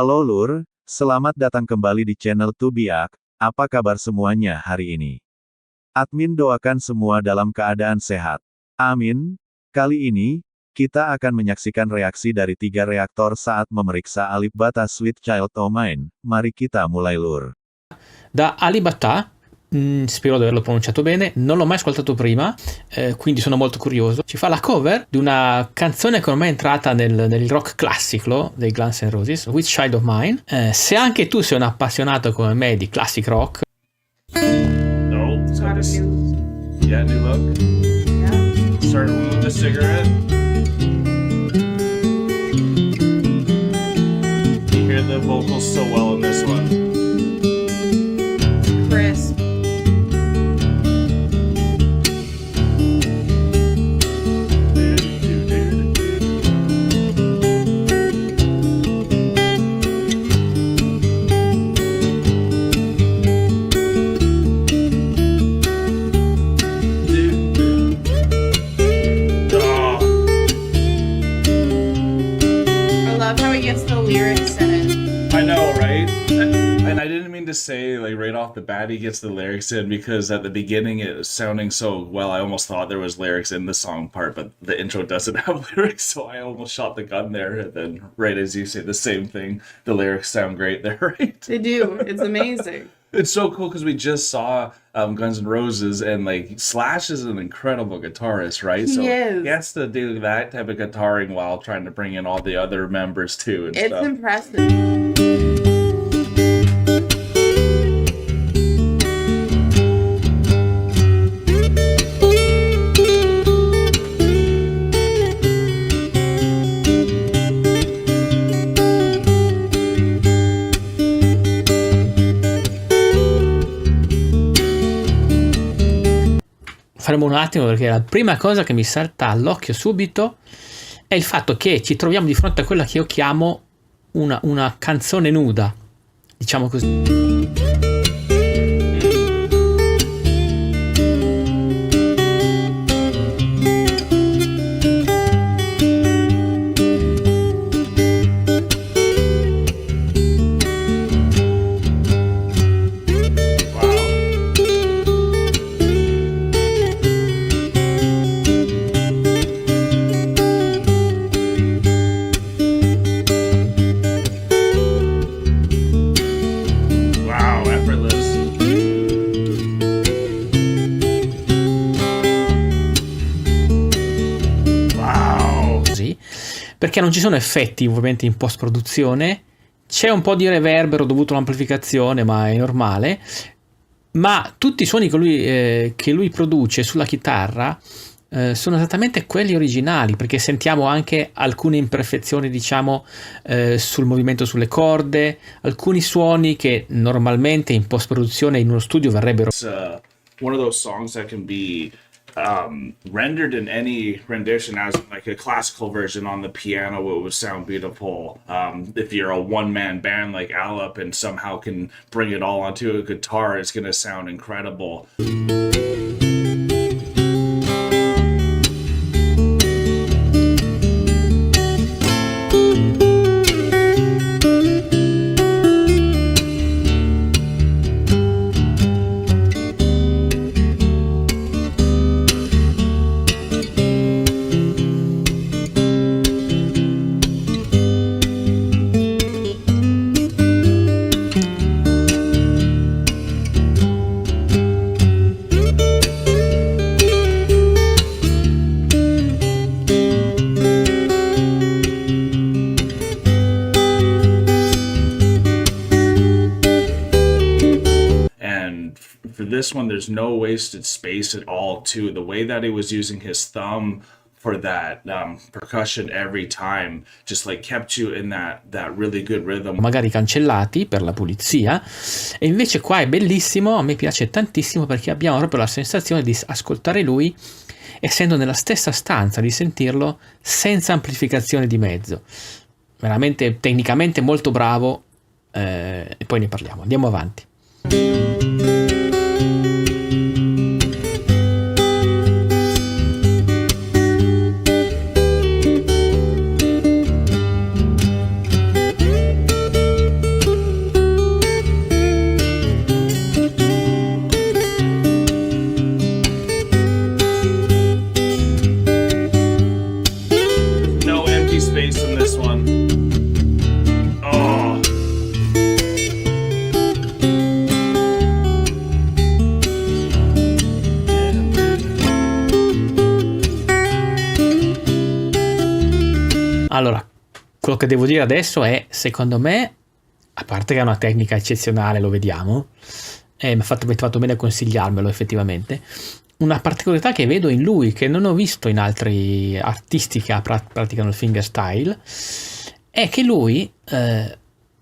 Halo Lur, selamat datang kembali di channel Tubiak. Apa kabar semuanya hari ini? Admin doakan semua dalam keadaan sehat. Amin. Kali ini, kita akan menyaksikan reaksi dari 3 reaktor saat memeriksa Alip-Ba-Ta Sweet Child O' Mine. Mari kita mulai Lur. Da Alip-Ba-Ta, spero di averlo pronunciato bene, non l'ho mai ascoltato prima, quindi sono molto curioso. Ci fa la cover di una canzone che ormai è entrata nel rock classico dei Guns N' Roses, Sweet Child O' Mine. Se anche tu sei un appassionato come me di classic rock, No, it's got this. Yeah, new look. Yeah. Starting with the cigarette. You hear the vocals so well in this one. Crisp. I love how he gets the lyrics in. I know, right? And I didn't mean to say, like, right off the bat he gets the lyrics in, because at the beginning it was sounding so well, I almost thought there was lyrics in the song part, but the intro doesn't have lyrics, so I almost shot the gun there. And then, right as you say the same thing, the lyrics sound great there, right? They do. It's amazing. It's so cool because we just saw Guns N' Roses, and like Slash is an incredible guitarist, right? He so is. he has to do that type of guitaring while trying to bring in all the other members too and It's stuff. impressive. faremo un attimo perché la prima cosa che mi salta all'occhio subito è il fatto che ci troviamo di fronte a quella che io chiamo una canzone nuda, diciamo così. Wow, effortless. Wow. Così, perché non ci sono effetti ovviamente in post produzione, c'è un po' di reverbero dovuto all'amplificazione, ma è normale, ma tutti i suoni che lui produce sulla chitarra sono esattamente quelli originali, perché sentiamo anche alcune imperfezioni, diciamo, sul movimento sulle corde, alcuni suoni che normalmente in post produzione in uno studio verrebbero. It's one of those songs that can be rendered in any rendition as like a classical version on the piano. It would sound beautiful. If you're a one-man band like Alip and somehow can bring it all onto a guitar, it's going to sound incredible. For this one, there's no wasted space at all too. The way that he was using his thumb for that percussion every time just like kept you in that really good rhythm. Magari cancellati per la pulizia, e invece qua è bellissimo, a me piace tantissimo perché abbiamo proprio la sensazione di ascoltare lui essendo nella stessa stanza, di sentirlo senza amplificazione di mezzo. Veramente tecnicamente molto bravo, e poi ne parliamo. Andiamo avanti. Allora, quello che devo dire adesso è, secondo me, a parte che è una tecnica eccezionale, lo vediamo, mi ha fatto bene a consigliarmelo effettivamente, una particolarità che vedo in lui, che non ho visto in altri artisti che praticano il fingerstyle, è che lui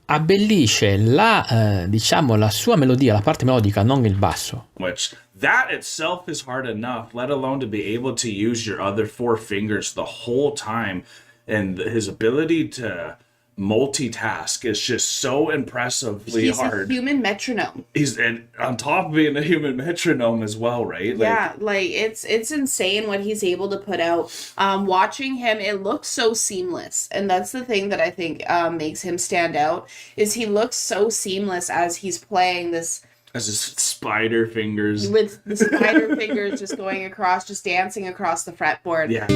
abbellisce diciamo, la sua melodia, la parte melodica, non il basso. Which that itself is hard enough, let alone to be able to use your other 4 fingers the whole time. And his ability to multitask is just so impressively He's hard. a human metronome. And on top of being a human metronome as well, right? Yeah, like it's insane what he's able to put out. Watching him, it looks so seamless, and that's the thing that I think makes him stand out. Is he looks so seamless as he's playing this as his spider fingers. with the spider fingers just going across, just dancing across the fretboard. Yeah.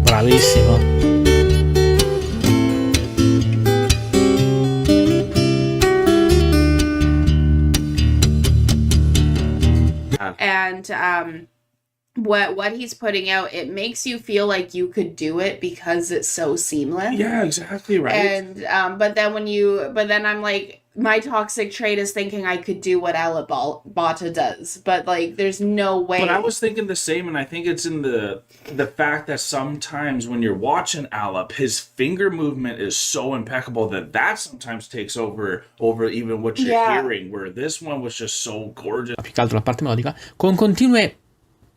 Bravissimo. And what he's putting out, it makes you feel like you could do it because it's so seamless. Yeah, exactly right. And but then I'm like, my toxic trait is thinking I could do what Alabata does, but like there's no way. But I was thinking the same, and I think it's in the fact that sometimes when you're watching Alep, his finger movement is so impeccable that sometimes takes over even what you're hearing, where this one was just so gorgeous. Più che altro la parte melodica, con continue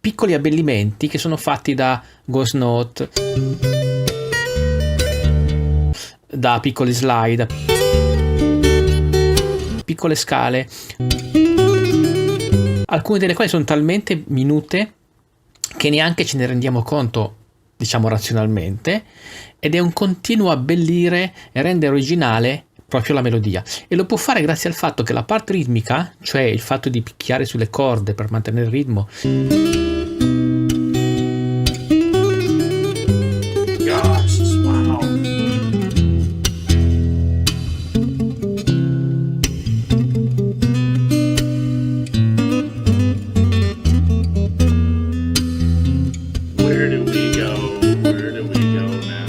piccoli abbellimenti che sono fatti da ghost note, da piccoli slide, piccole scale, alcune delle quali sono talmente minute che neanche ce ne rendiamo conto, diciamo razionalmente, ed è un continuo abbellire e rendere originale proprio la melodia, e lo può fare grazie al fatto che la parte ritmica, cioè il fatto di picchiare sulle corde per mantenere il ritmo, Gosh, wow. Where do we go now?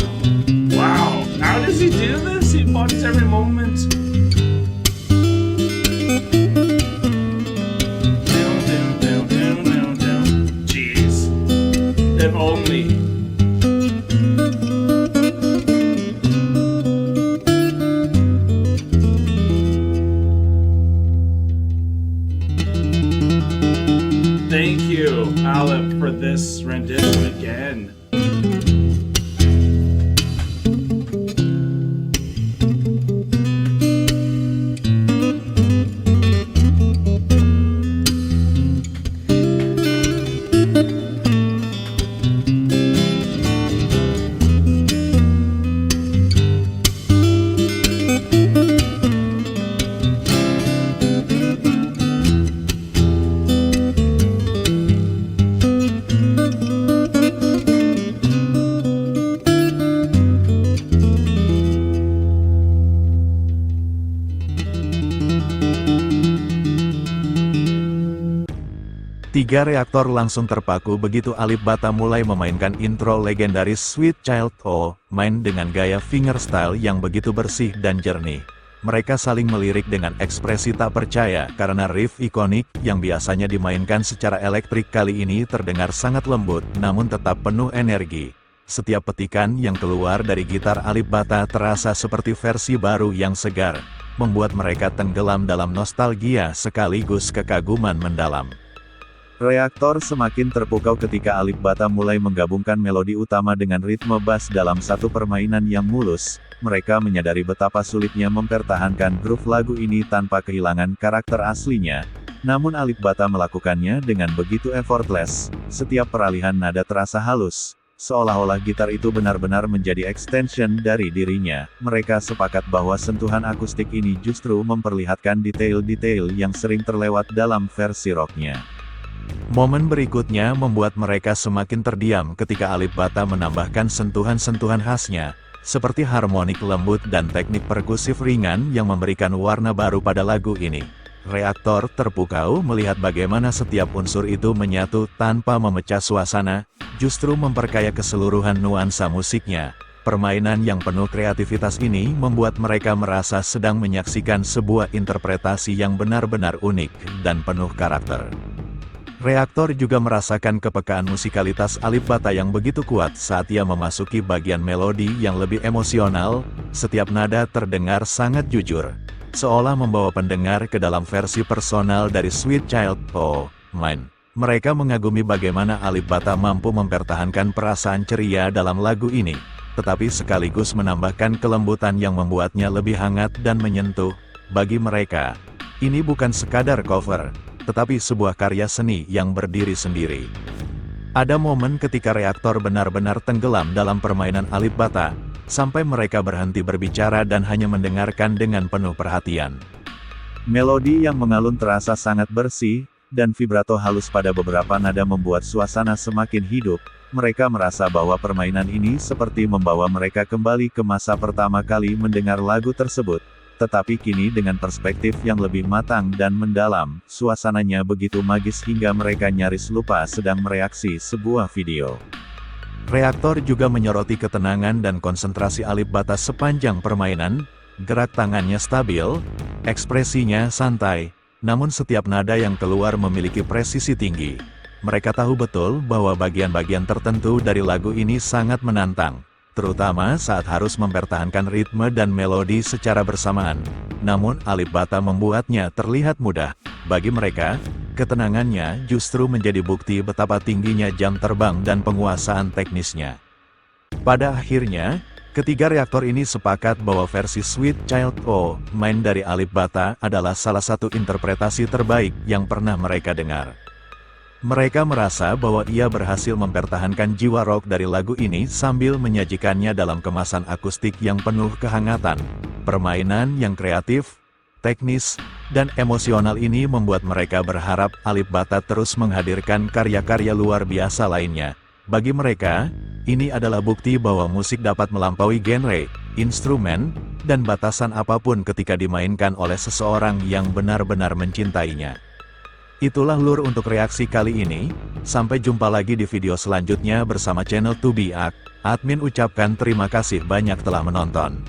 Wow, how does he do this? He watches every moment. Down. Jeez. If only. Thank you, Alep, for this rendition again. Tiga reaktor langsung terpaku begitu Alip Ba Ta mulai memainkan intro legendaris Sweet Child O, main dengan gaya fingerstyle yang begitu bersih dan jernih. Mereka saling melirik dengan ekspresi tak percaya karena riff ikonik yang biasanya dimainkan secara elektrik kali ini terdengar sangat lembut namun tetap penuh energi. Setiap petikan yang keluar dari gitar Alip Ba Ta terasa seperti versi baru yang segar, membuat mereka tenggelam dalam nostalgia sekaligus kekaguman mendalam. Reaktor semakin terpukau ketika Alip Ba Ta mulai menggabungkan melodi utama dengan ritme bass dalam satu permainan yang mulus. Mereka menyadari betapa sulitnya mempertahankan groove lagu ini tanpa kehilangan karakter aslinya. Namun Alip Ba Ta melakukannya dengan begitu effortless. Setiap peralihan nada terasa halus, seolah-olah gitar itu benar-benar menjadi extension dari dirinya. Mereka sepakat bahwa sentuhan akustik ini justru memperlihatkan detail-detail yang sering terlewat dalam versi rocknya. Momen berikutnya membuat mereka semakin terdiam ketika Alip Ba Ta menambahkan sentuhan-sentuhan khasnya, seperti harmonik lembut dan teknik perkusif ringan yang memberikan warna baru pada lagu ini. Reaktor terpukau melihat bagaimana setiap unsur itu menyatu tanpa memecah suasana, justru memperkaya keseluruhan nuansa musiknya. Permainan yang penuh kreativitas ini membuat mereka merasa sedang menyaksikan sebuah interpretasi yang benar-benar unik dan penuh karakter. Reaktor juga merasakan kepekaan musikalitas Alip Ba Ta yang begitu kuat saat ia memasuki bagian melodi yang lebih emosional. Setiap nada terdengar sangat jujur, seolah membawa pendengar ke dalam versi personal dari Sweet Child O' Mine. Mereka mengagumi bagaimana Alip Ba Ta mampu mempertahankan perasaan ceria dalam lagu ini, tetapi sekaligus menambahkan kelembutan yang membuatnya lebih hangat dan menyentuh. Bagi mereka, ini bukan sekadar cover, tetapi sebuah karya seni yang berdiri sendiri. Ada momen ketika Reaktor benar-benar tenggelam dalam permainan Alip Ba Ta, sampai mereka berhenti berbicara dan hanya mendengarkan dengan penuh perhatian. Melodi yang mengalun terasa sangat bersih, dan vibrato halus pada beberapa nada membuat suasana semakin hidup. Mereka merasa bahwa permainan ini seperti membawa mereka kembali ke masa pertama kali mendengar lagu tersebut. Tetapi kini dengan perspektif yang lebih matang dan mendalam, suasananya begitu magis hingga mereka nyaris lupa sedang mereaksi sebuah video. Reaktor juga menyoroti ketenangan dan konsentrasi Alip Ba Ta sepanjang permainan. Gerak tangannya stabil, ekspresinya santai, namun setiap nada yang keluar memiliki presisi tinggi. Mereka tahu betul bahwa bagian-bagian tertentu dari lagu ini sangat menantang, terutama saat harus mempertahankan ritme dan melodi secara bersamaan. Namun Alip Ba Ta membuatnya terlihat mudah. Bagi mereka, ketenangannya justru menjadi bukti betapa tingginya jam terbang dan penguasaan teknisnya. Pada akhirnya, ketiga reaktor ini sepakat bahwa versi Sweet Child O' Mine dari Alip Ba Ta adalah salah satu interpretasi terbaik yang pernah mereka dengar. Mereka merasa bahwa ia berhasil mempertahankan jiwa rock dari lagu ini sambil menyajikannya dalam kemasan akustik yang penuh kehangatan. Permainan yang kreatif, teknis, dan emosional ini membuat mereka berharap Alip Ba Ta terus menghadirkan karya-karya luar biasa lainnya. Bagi mereka, ini adalah bukti bahwa musik dapat melampaui genre, instrumen, dan batasan apapun ketika dimainkan oleh seseorang yang benar-benar mencintainya. Itulah lur untuk reaksi kali ini. Sampai jumpa lagi di video selanjutnya bersama channel Tubiak. Admin ucapkan terima kasih banyak telah menonton.